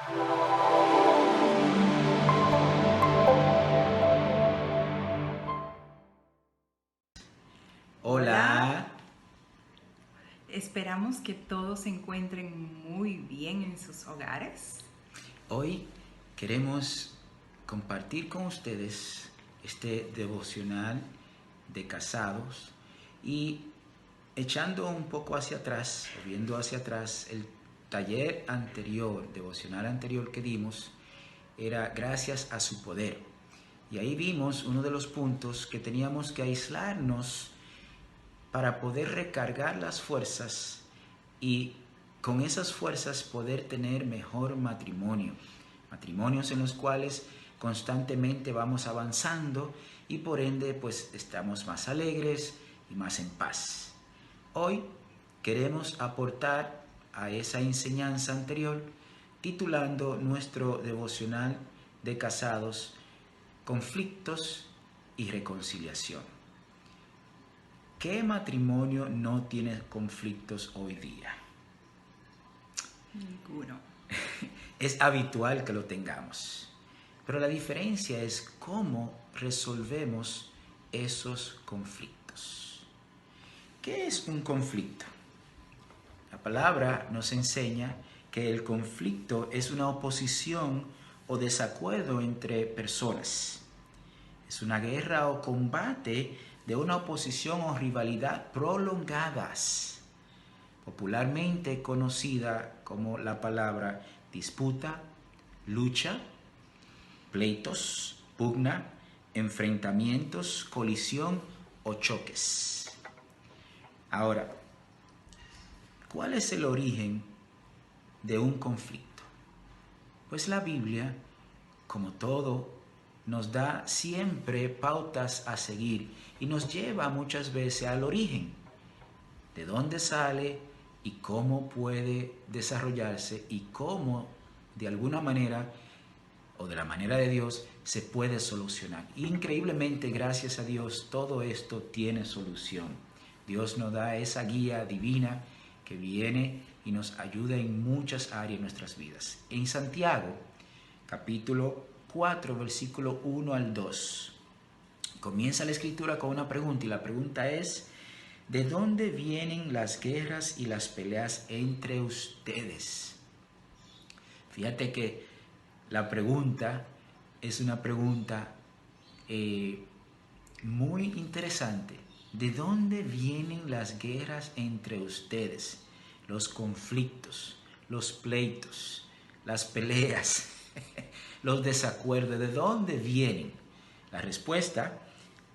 Hola. Hola. Esperamos que todos se encuentren muy bien en sus hogares. Hoy queremos compartir con ustedes este devocional de casados y echando un poco hacia atrás, o viendo hacia atrás, el taller anterior, devocional anterior que dimos, era gracias a su poder. Y ahí vimos uno de los puntos que teníamos que aislarnos para poder recargar las fuerzas y con esas fuerzas poder tener mejor matrimonio. Matrimonios en los cuales constantemente vamos avanzando y por ende pues estamos más alegres y más en paz. Hoy queremos aportar a esa enseñanza anterior titulando nuestro devocional de casados Conflictos y Reconciliación. ¿Qué matrimonio no tiene conflictos hoy día? Ninguno. Es habitual que lo tengamos, pero la diferencia es cómo resolvemos esos conflictos. ¿Qué es un conflicto? La palabra nos enseña que el conflicto es una oposición o desacuerdo entre personas. Es una guerra o combate de una oposición o rivalidad prolongadas, popularmente conocida como la palabra disputa, lucha, pleitos, pugna, enfrentamientos, colisión o choques. Ahora, ¿cuál es el origen de un conflicto? Pues la Biblia, como todo, nos da siempre pautas a seguir y nos lleva muchas veces al origen, de dónde sale y cómo puede desarrollarse y cómo de alguna manera o de la manera de Dios se puede solucionar. Increíblemente, gracias a Dios, todo esto tiene solución. Dios nos da esa guía divina que viene y nos ayuda en muchas áreas de nuestras vidas. En Santiago, capítulo 4, versículo 1 al 2, comienza la escritura con una pregunta y la pregunta es: ¿de dónde vienen las guerras y las peleas entre ustedes? Fíjate que la pregunta es una pregunta muy interesante. ¿De dónde vienen las guerras entre ustedes? Los conflictos, los pleitos, las peleas, los desacuerdos. ¿De dónde vienen? La respuesta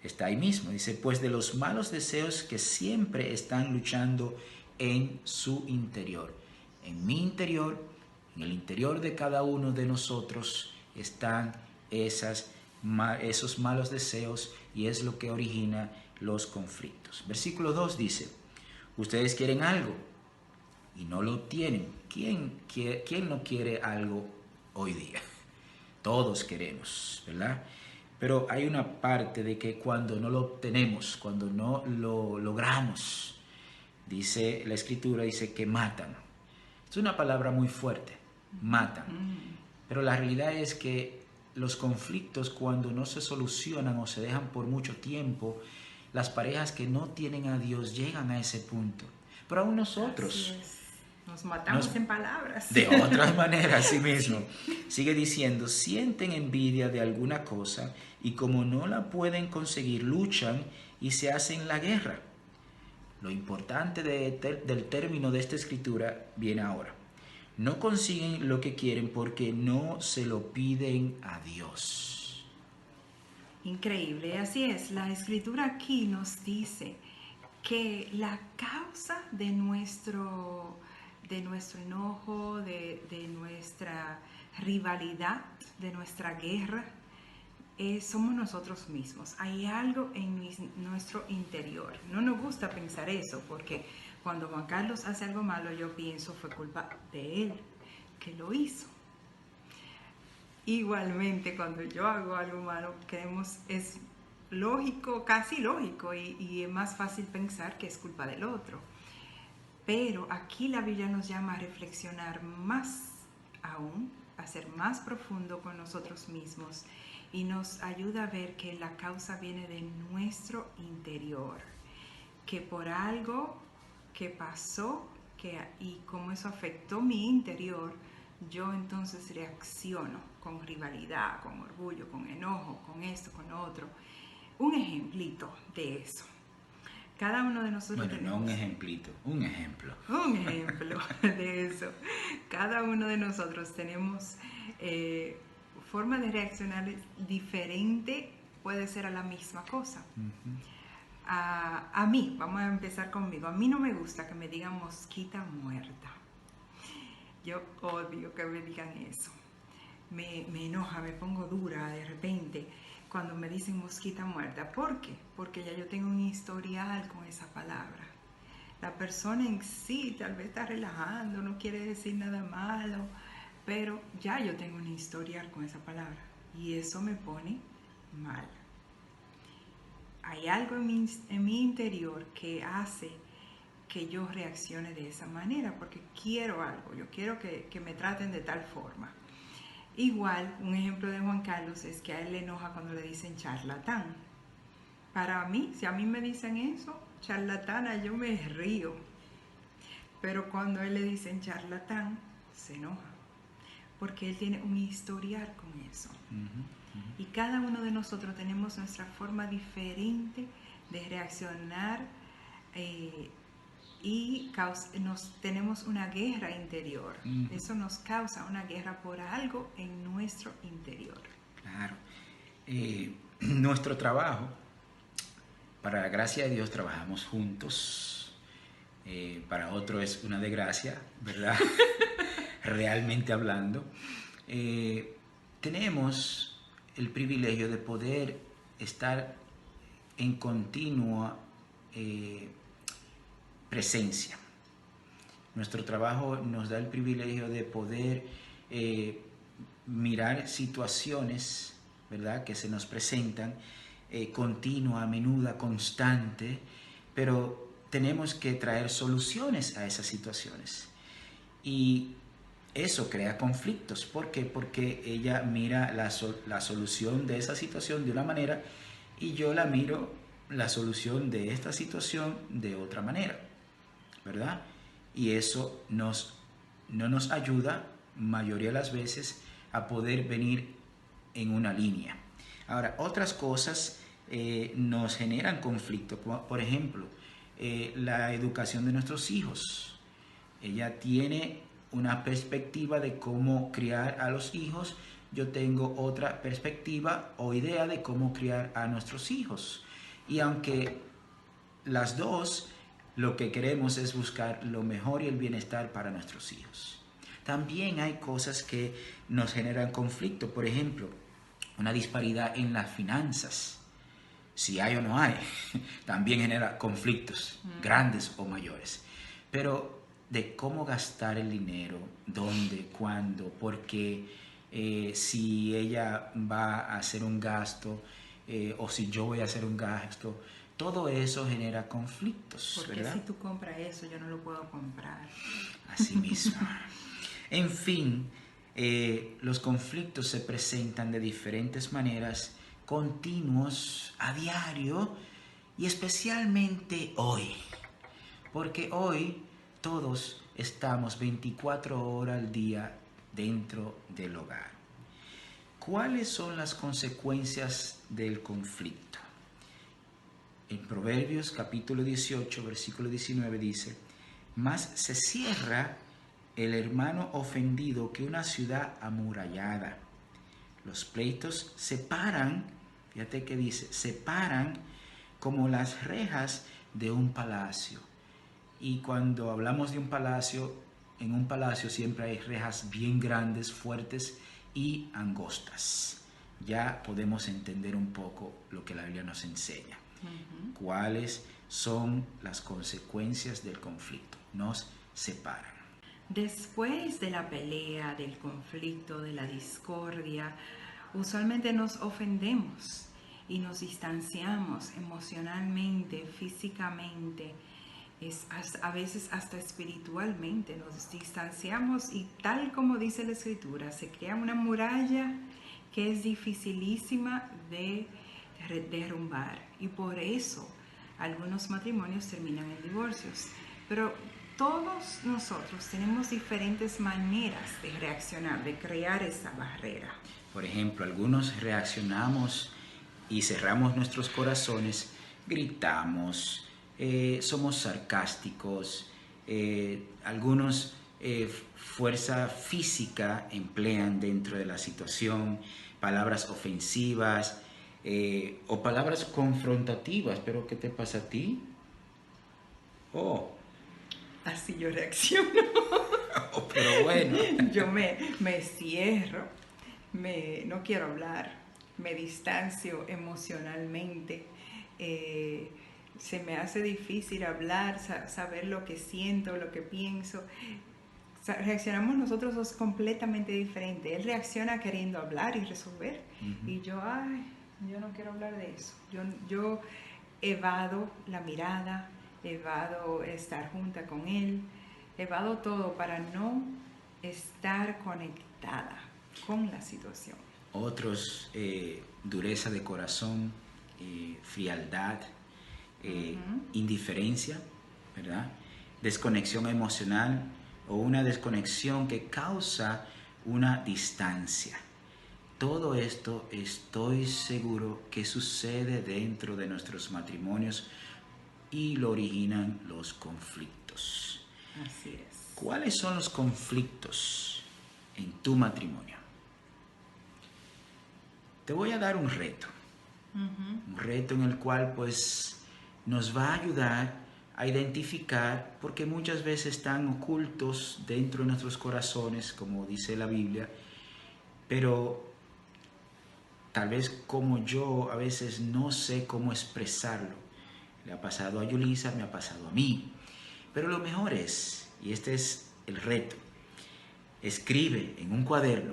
está ahí mismo. Dice, pues de los malos deseos que siempre están luchando en su interior. En mi interior, en el interior de cada uno de nosotros están esos malos deseos y es lo que origina los conflictos. Versículo 2 dice, ustedes quieren algo y no lo obtienen. ¿Quién no quiere algo hoy día? Todos queremos, ¿verdad? Pero hay una parte de que cuando no lo obtenemos, cuando no lo logramos, dice la escritura, dice que matan. Es una palabra muy fuerte, matan. Pero la realidad es que los conflictos cuando no se solucionan o se dejan por mucho tiempo, las parejas que no tienen a Dios llegan a ese punto. Pero aún Así nosotros, es. Nos matamos en palabras. de otras maneras, así mismo, Sí. sigue diciendo, sienten envidia de alguna cosa y como no la pueden conseguir, luchan y se hacen la guerra. Lo importante del término de esta escritura viene ahora. No consiguen lo que quieren porque no se lo piden a Dios. Increíble, así es. La escritura aquí nos dice que la causa de nuestro enojo, de nuestra rivalidad, de nuestra guerra, somos nosotros mismos. Hay algo en nuestro interior. No nos gusta pensar eso porque cuando Juan Carlos hace algo malo, yo pienso fue culpa de él que lo hizo. Igualmente, cuando yo hago algo malo, creemos es lógico, casi lógico, y es más fácil pensar que es culpa del otro. Pero aquí la Biblia nos llama a reflexionar más aún a ser más profundo con nosotros mismos y nos ayuda a ver que la causa viene de nuestro interior, que por algo que pasó y como eso afectó mi interior, yo entonces reacciono con rivalidad, con orgullo, con enojo, con esto, con lo otro. Un ejemplito de eso. Cada uno de nosotros tenemos... no un ejemplito, un ejemplo. Un ejemplo de eso. Cada uno de nosotros tenemos forma de reaccionar diferente, puede ser a la misma cosa. Uh-huh. A mí, vamos a empezar conmigo, a mí no me gusta que me digan mosquita muerta. Yo odio que me digan eso. Me enoja, me pongo dura de repente cuando me dicen mosquita muerta. ¿Por qué? Porque ya yo tengo un historial con esa palabra. La persona en sí tal vez está relajando, no quiere decir nada malo, pero ya yo tengo un historial con esa palabra y eso me pone mal. Hay algo en mi interior que hace que yo reaccione de esa manera porque quiero algo, yo quiero que me traten de tal forma. Igual, un ejemplo de Juan Carlos es que a él le enoja cuando le dicen charlatán. Para mí, si a mí me dicen eso, charlatana, yo me río. Pero cuando a él le dicen charlatán, se enoja. Porque él tiene un historial con eso. Y cada uno de nosotros tenemos nuestra forma diferente de reaccionar y tenemos una guerra interior. Eso nos causa una guerra por algo en nuestro interior. Claro. Nuestro trabajo, para la gracia de Dios, trabajamos juntos. Para otro es una desgracia, ¿verdad? Realmente hablando. Tenemos el privilegio de poder estar en continua presencia. Nuestro trabajo nos da el privilegio de poder mirar situaciones, ¿verdad?, que se nos presentan continua, a menuda, constante, pero tenemos que traer soluciones a esas situaciones. Y eso crea conflictos. ¿Por qué? Porque ella mira la solución de esa situación de una manera y yo la miro la solución de esta situación de otra manera, ¿verdad? Y eso no nos ayuda, mayoría de las veces, a poder venir en una línea. Ahora, otras cosas nos generan conflicto. Por ejemplo, la educación de nuestros hijos. Ella tiene una perspectiva de cómo criar a los hijos. Yo tengo otra perspectiva o idea de cómo criar a nuestros hijos. Y aunque las dos lo que queremos es buscar lo mejor y el bienestar para nuestros hijos, también hay cosas que nos generan conflicto. Por ejemplo, una disparidad en las finanzas. Si hay o no hay, también genera conflictos grandes o mayores. Pero de cómo gastar el dinero, dónde, cuándo, por qué, si ella va a hacer un gasto o si yo voy a hacer un gasto, todo eso genera conflictos. Porque ¿verdad? Si tú compras eso, yo no lo puedo comprar. Así mismo. En fin, los conflictos se presentan de diferentes maneras, continuos, a diario, y especialmente hoy. Porque hoy todos estamos 24 horas al día dentro del hogar. ¿Cuáles son las consecuencias del conflicto? En Proverbios capítulo 18, versículo 19 dice: «Más se cierra el hermano ofendido que una ciudad amurallada. Los pleitos separan», fíjate que dice, separan como las rejas de un palacio. Y cuando hablamos de un palacio, en un palacio siempre hay rejas bien grandes, fuertes y angostas. Ya podemos entender un poco lo que la Biblia nos enseña. ¿Cuáles son las consecuencias del conflicto? Nos separan. Después de la pelea, del conflicto, de la discordia, usualmente nos ofendemos y nos distanciamos emocionalmente, físicamente, A veces hasta espiritualmente nos distanciamos y tal como dice la escritura, se crea una muralla que es dificilísima de derrumbar y por eso algunos matrimonios terminan en divorcios. Pero todos nosotros tenemos diferentes maneras de reaccionar, de crear esa barrera. Por ejemplo, algunos reaccionamos y cerramos nuestros corazones, gritamos, somos sarcásticos, algunos fuerza física emplean dentro de la situación, palabras ofensivas o palabras confrontativas. ¿Pero qué te pasa a ti? Oh. Así yo reacciono. Oh, pero bueno. Yo me cierro, no quiero hablar, me distancio emocionalmente. Se me hace difícil hablar, saber lo que siento, lo que pienso. Reaccionamos nosotros dos completamente diferentes. Él reacciona queriendo hablar y resolver. Y yo no quiero hablar de eso. Yo evado la mirada, evado estar junta con él, evado todo para no estar conectada con la situación. Otros, dureza de corazón, frialdad, indiferencia, ¿verdad? Desconexión emocional o una desconexión que causa una distancia. Todo esto estoy seguro que sucede dentro de nuestros matrimonios y lo originan los conflictos. Así es. ¿Cuáles son los conflictos en tu matrimonio? Te voy a dar un reto. Un reto en el cual pues nos va a ayudar a identificar, porque muchas veces están ocultos dentro de nuestros corazones, como dice la Biblia, pero tal vez como yo a veces no sé cómo expresarlo. Le ha pasado a Yulisa, me ha pasado a mí. Pero lo mejor es, y este es el reto, escribe en un cuaderno,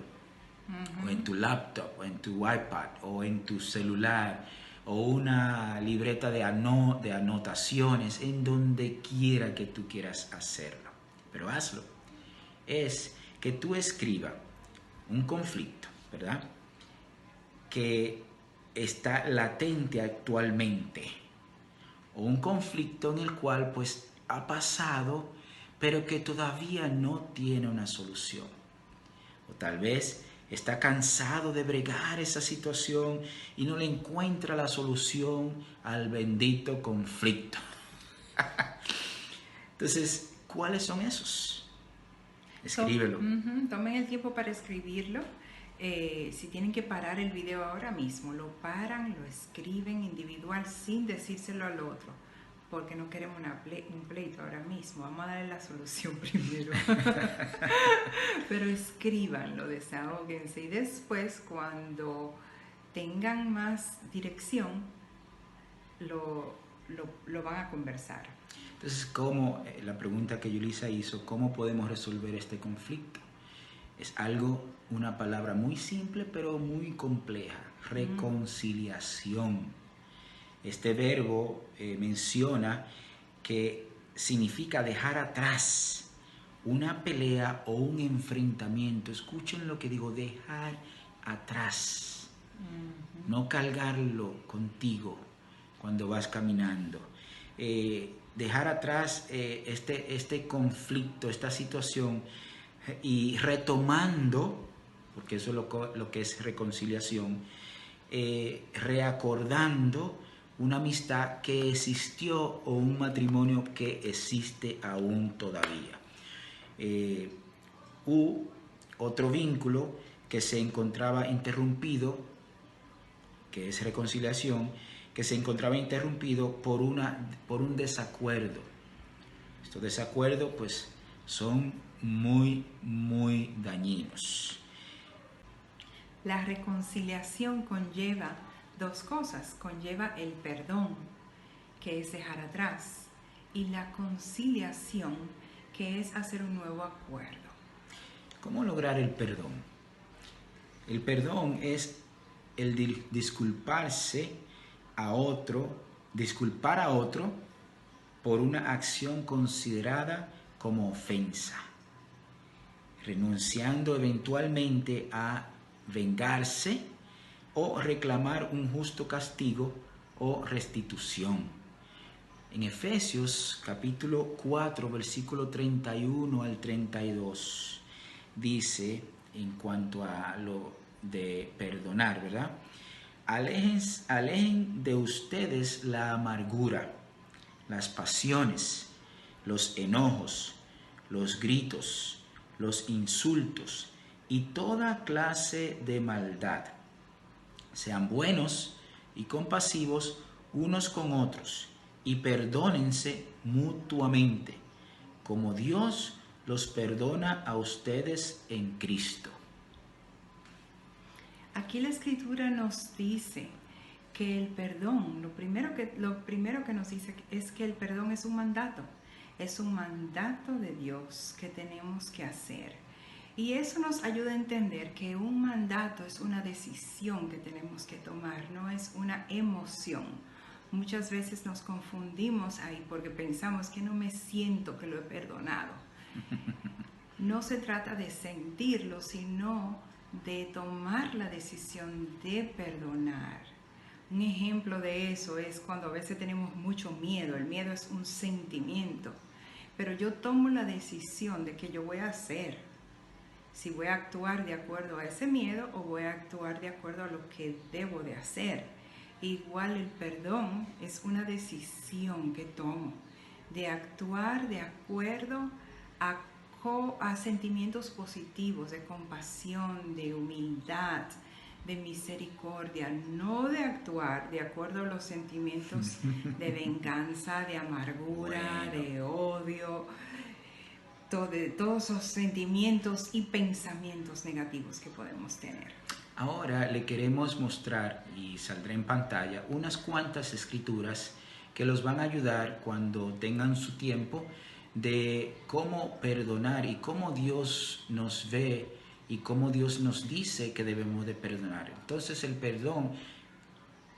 o en tu laptop, o en tu iPad, o en tu celular, o una libreta de anotaciones, en donde quiera que tú quieras hacerlo. Pero hazlo. Es que tú escribas un conflicto, ¿verdad?, que está latente actualmente, o un conflicto en el cual pues ha pasado, pero que todavía no tiene una solución. O tal vez está cansado de bregar esa situación y no le encuentra la solución al bendito conflicto. Entonces, ¿cuáles son esos? Escríbelo. Tomen el tiempo para escribirlo. Si tienen que parar el video ahora mismo, lo paran, lo escriben individual sin decírselo al otro, porque no queremos un pleito ahora mismo. Vamos a darle la solución primero. Pero escríbanlo, desahóguense y después, cuando tengan más dirección, lo van a conversar. Entonces, la pregunta que Yulisa hizo, ¿cómo podemos resolver este conflicto? Es una palabra muy simple pero muy compleja: reconciliación. Este verbo menciona que significa dejar atrás una pelea o un enfrentamiento. Escuchen lo que digo: dejar atrás. No cargarlo contigo cuando vas caminando. Dejar atrás este conflicto, esta situación, y retomando, porque eso es lo que es reconciliación, reacordando una amistad que existió o un matrimonio que existe aún todavía. Otro vínculo que se encontraba interrumpido, que es reconciliación, que se encontraba interrumpido por un desacuerdo. Estos desacuerdos pues son muy, muy dañinos. La reconciliación conlleva dos cosas: conlleva el perdón, que es dejar atrás, y la conciliación, que es hacer un nuevo acuerdo. ¿Cómo lograr el perdón? El perdón es el disculpar a otro por una acción considerada como ofensa, renunciando eventualmente a vengarse o reclamar un justo castigo o restitución. En Efesios capítulo 4, versículo 31 al 32, dice en cuanto a lo de perdonar, ¿verdad? Alejen de ustedes la amargura, las pasiones, los enojos, los gritos, los insultos y toda clase de maldad. Sean buenos y compasivos unos con otros y perdónense mutuamente, como Dios los perdona a ustedes en Cristo. Aquí la Escritura nos dice que el perdón, lo primero que nos dice es que el perdón es un mandato de Dios que tenemos que hacer. Y eso nos ayuda a entender que un mandato es una decisión que tenemos que tomar, no es una emoción. Muchas veces nos confundimos ahí porque pensamos que no me siento que lo he perdonado. No se trata de sentirlo, sino de tomar la decisión de perdonar. Un ejemplo de eso es cuando a veces tenemos mucho miedo. El miedo es un sentimiento, pero yo tomo la decisión de que yo voy a hacer, si voy a actuar de acuerdo a ese miedo o voy a actuar de acuerdo a lo que debo de hacer. Igual el perdón es una decisión que tomo de actuar de acuerdo a sentimientos positivos, de compasión, de humildad, de misericordia, no de actuar de acuerdo a los sentimientos de venganza, de amargura, de odio, de todos esos sentimientos y pensamientos negativos que podemos tener. Ahora le queremos mostrar, y saldrá en pantalla, unas cuantas escrituras que los van a ayudar cuando tengan su tiempo de cómo perdonar y cómo Dios nos ve y cómo Dios nos dice que debemos de perdonar. Entonces el perdón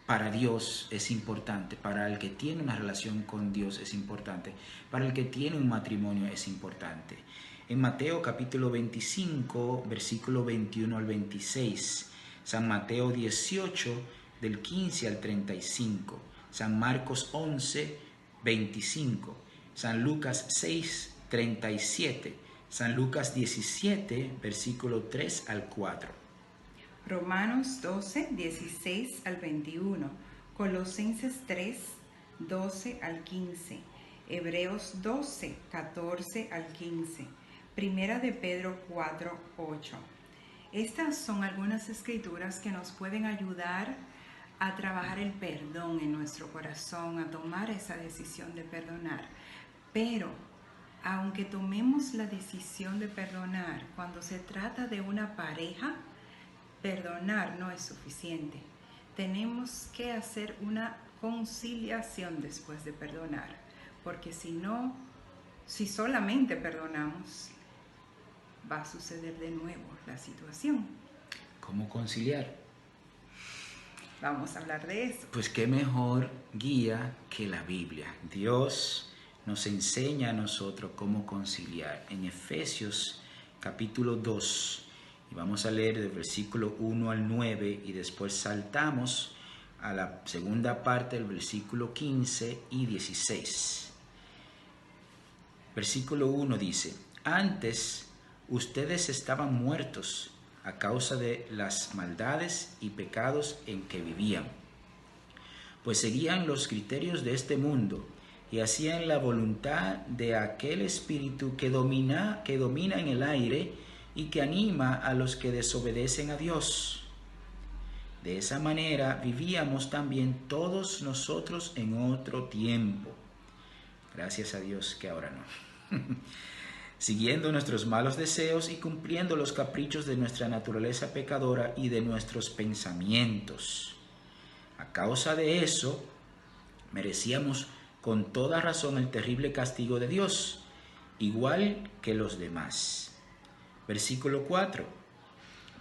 para Dios es importante, para el que tiene una relación con Dios es importante, para el que tiene un matrimonio es importante. En Mateo capítulo 25, versículo 21 al 26, San Mateo 18, del 15 al 35, San Marcos 11, 25, San Lucas 6, 37, San Lucas 17, versículo 3 al 4. Romanos 12, 16 al 21, Colosenses 3, 12 al 15, Hebreos 12, 14 al 15, Primera de Pedro 4, 8. Estas son algunas escrituras que nos pueden ayudar a trabajar el perdón en nuestro corazón, a tomar esa decisión de perdonar. Pero, aunque tomemos la decisión de perdonar, cuando se trata de una pareja, perdonar no es suficiente. Tenemos que hacer una conciliación después de perdonar, porque si solamente perdonamos, va a suceder de nuevo la situación. ¿Cómo conciliar? Vamos a hablar de eso. Pues qué mejor guía que la Biblia. Dios nos enseña a nosotros cómo conciliar. En Efesios capítulo 2, y vamos a leer del versículo 1 al 9 y después saltamos a la segunda parte del versículo 15 y 16. Versículo 1 dice: Antes ustedes estaban muertos a causa de las maldades y pecados en que vivían, pues seguían los criterios de este mundo y hacían la voluntad de aquel espíritu que domina en el aire y que anima a los que desobedecen a Dios. De esa manera vivíamos también todos nosotros en otro tiempo. Gracias a Dios que ahora no. Siguiendo nuestros malos deseos y cumpliendo los caprichos de nuestra naturaleza pecadora y de nuestros pensamientos. A causa de eso, merecíamos con toda razón el terrible castigo de Dios, igual que los demás. Versículo 4.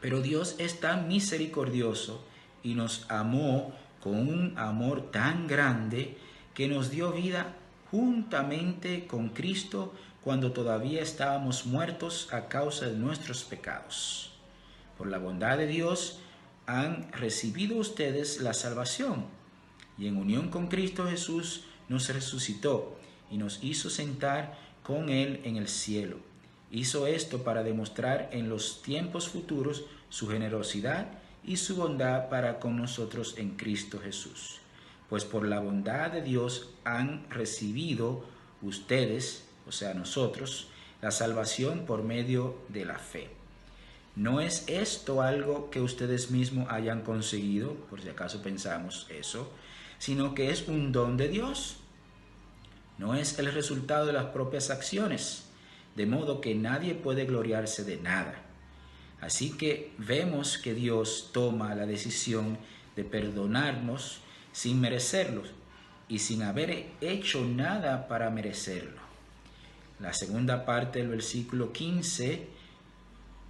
Pero Dios es tan misericordioso y nos amó con un amor tan grande que nos dio vida juntamente con Cristo cuando todavía estábamos muertos a causa de nuestros pecados. Por la bondad de Dios han recibido ustedes la salvación, y en unión con Cristo Jesús nos resucitó y nos hizo sentar con Él en el cielo. Hizo esto para demostrar en los tiempos futuros su generosidad y su bondad para con nosotros en Cristo Jesús. Pues por la bondad de Dios han recibido ustedes, o sea nosotros, la salvación por medio de la fe. No es esto algo que ustedes mismos hayan conseguido, por si acaso pensamos eso, sino que es un don de Dios. No es el resultado de las propias acciones, de modo que nadie puede gloriarse de nada. Así que vemos que Dios toma la decisión de perdonarnos sin merecerlo y sin haber hecho nada para merecerlo. La segunda parte del versículo 15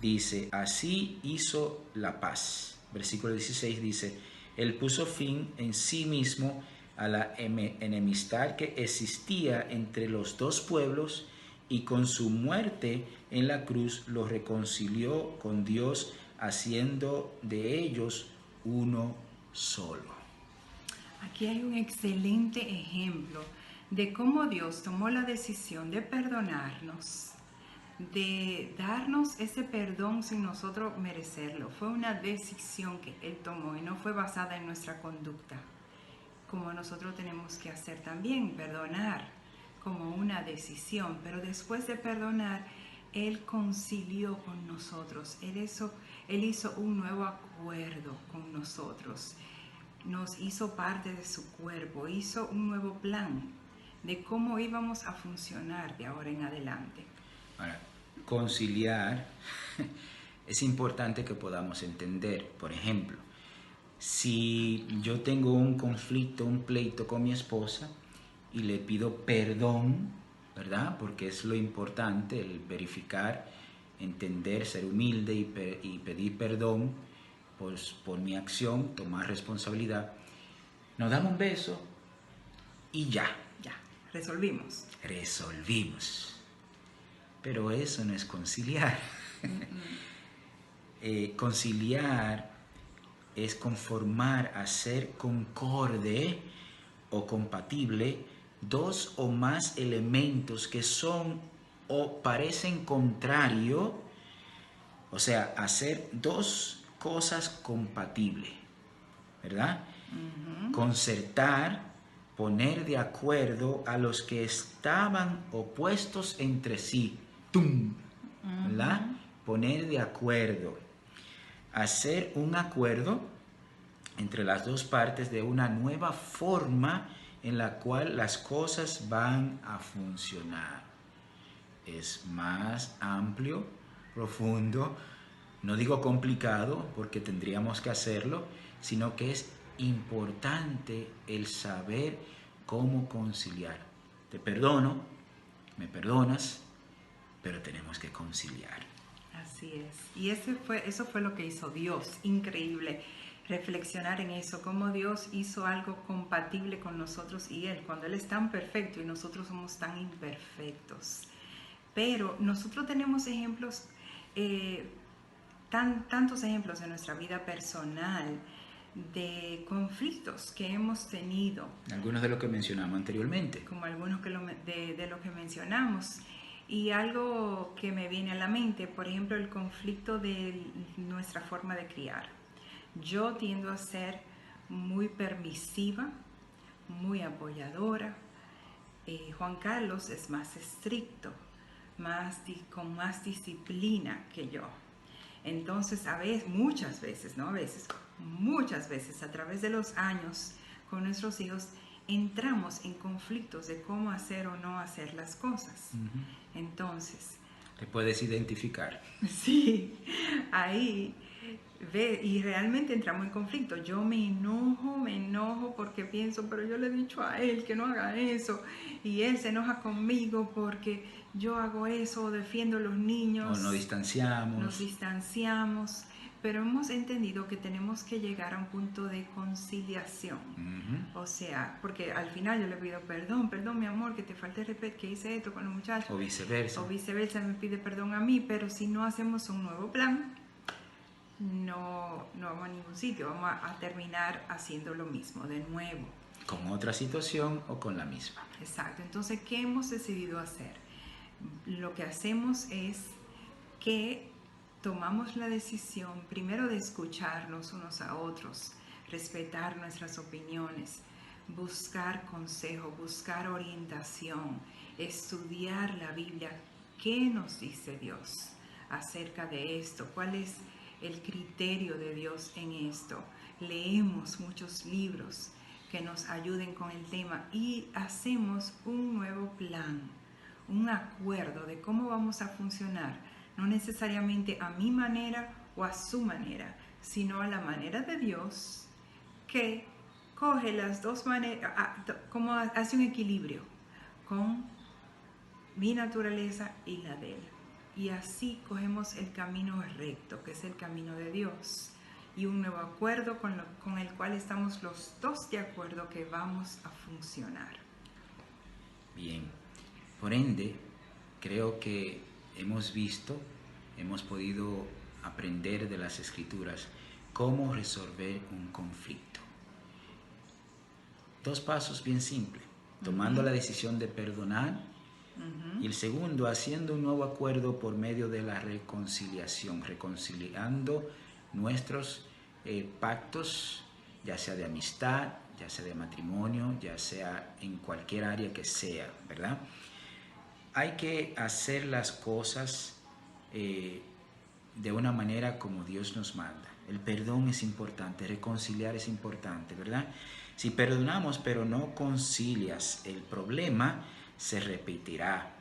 dice, así hizo la paz. Versículo 16 dice, Él puso fin en sí mismo a la enemistad que existía entre los dos pueblos y con su muerte en la cruz los reconcilió con Dios, haciendo de ellos uno solo. Aquí hay un excelente ejemplo de cómo Dios tomó la decisión de perdonarnos, de darnos ese perdón sin nosotros merecerlo. Fue una decisión que Él tomó y no fue basada en nuestra conducta, como nosotros tenemos que hacer también, perdonar como una decisión. Pero después de perdonar, Él concilió con nosotros. Él hizo un nuevo acuerdo con nosotros. Nos hizo parte de su cuerpo, hizo un nuevo plan de cómo íbamos a funcionar de ahora en adelante. Ahora, conciliar es importante que podamos entender. Por ejemplo, si yo tengo un conflicto, un pleito con mi esposa y le pido perdón, ¿verdad? Porque es lo importante, el verificar, entender, ser humilde y pedir perdón por mi acción, tomar responsabilidad. Nos damos un beso y ya. Ya, resolvimos. Resolvimos. Pero eso no es conciliar. Conciliar es conformar, hacer concorde o compatible dos o más elementos que son o parecen contrarios, o sea, hacer dos cosas compatibles, ¿verdad? Concertar, poner de acuerdo a los que estaban opuestos entre sí, ¿verdad? Poner de acuerdo, hacer un acuerdo entre las dos partes de una nueva forma en la cual las cosas van a funcionar. Es más amplio, profundo, no digo complicado porque tendríamos que hacerlo, sino que es importante el saber cómo conciliar. Te perdono, me perdonas, pero tenemos que conciliar. Así es. Y eso fue lo que hizo Dios. Increíble reflexionar en eso, cómo Dios hizo algo compatible con nosotros y Él, cuando Él es tan perfecto y nosotros somos tan imperfectos. Pero nosotros tenemos ejemplos, tantos ejemplos en nuestra vida personal de conflictos que hemos tenido. Algunos de los que mencionamos anteriormente. Como algunos de lo que mencionamos. Y algo que me viene a la mente, por ejemplo, el conflicto de nuestra forma de criar. Yo tiendo a ser muy permisiva, muy apoyadora. Juan Carlos es más estricto, con más disciplina que yo. Entonces, muchas veces a través de los años con nuestros hijos, entramos en conflictos de cómo hacer o no hacer las cosas. Entonces, te puedes identificar. Sí, ahí y realmente entramos en conflicto. Yo me enojo porque pienso, pero yo le he dicho a él que no haga eso, y él se enoja conmigo porque yo hago eso, defiendo a los niños. O nos distanciamos. pero hemos entendido que tenemos que llegar a un punto de conciliación. O sea, porque al final yo le pido perdón mi amor, que te falte el respeto, que hice esto con los muchachos. O viceversa. O viceversa, me pide perdón a mí, pero si no hacemos un nuevo plan, no vamos a ningún sitio, vamos a terminar haciendo lo mismo de nuevo. Con otra situación o con la misma. Exacto, entonces, ¿qué hemos decidido hacer? Lo que hacemos es que tomamos la decisión primero de escucharnos unos a otros, respetar nuestras opiniones, buscar consejo, buscar orientación, estudiar la Biblia. ¿Qué nos dice Dios acerca de esto? ¿Cuál es el criterio de Dios en esto? Leemos muchos libros que nos ayuden con el tema y hacemos un nuevo plan, un acuerdo de cómo vamos a funcionar, no necesariamente a mi manera o a su manera, sino a la manera de Dios, que coge las dos maneras, como hace un equilibrio con mi naturaleza y la de Él. Y así cogemos el camino recto, que es el camino de Dios, y un nuevo acuerdo con el cual estamos los dos de acuerdo que vamos a funcionar. Bien, por ende, creo que hemos podido aprender de las Escrituras cómo resolver un conflicto. 2 pasos bien simples: tomando la decisión de perdonar, y el segundo, haciendo un nuevo acuerdo por medio de la reconciliación, reconciliando nuestros pactos, ya sea de amistad, ya sea de matrimonio, ya sea en cualquier área que sea, ¿verdad? Hay que hacer las cosas de una manera como Dios nos manda. El perdón es importante, reconciliar es importante, ¿verdad? Si perdonamos pero no concilias, el problema se repetirá.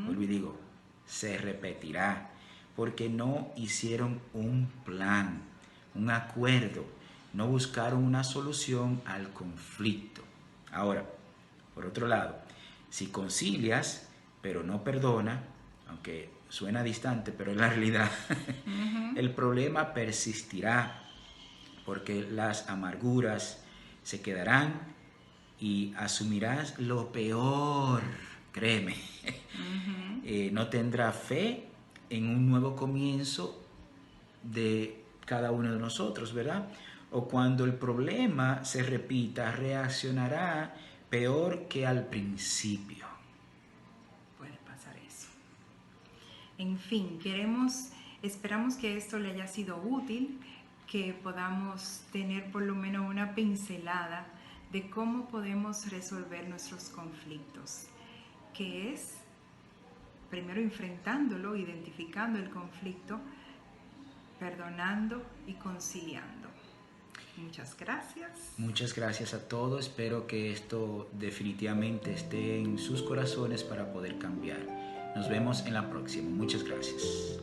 Vuelvo y digo, se repetirá, porque no hicieron un plan, un acuerdo, no buscaron una solución al conflicto. Ahora, por otro lado, si concilias pero no perdona, aunque suena distante, pero es la realidad, el problema persistirá, porque las amarguras se quedarán y asumirás lo peor, créeme. No tendrá fe en un nuevo comienzo de cada uno de nosotros, ¿verdad? O cuando el problema se repita, reaccionará peor que al principio. Puede pasar eso. En fin, esperamos que esto le haya sido útil, que podamos tener por lo menos una pincelada de cómo podemos resolver nuestros conflictos, que es primero enfrentándolo, identificando el conflicto, perdonando y conciliando. Muchas gracias. Muchas gracias a todos. Espero que esto definitivamente esté en sus corazones para poder cambiar. Nos vemos en la próxima. Muchas gracias.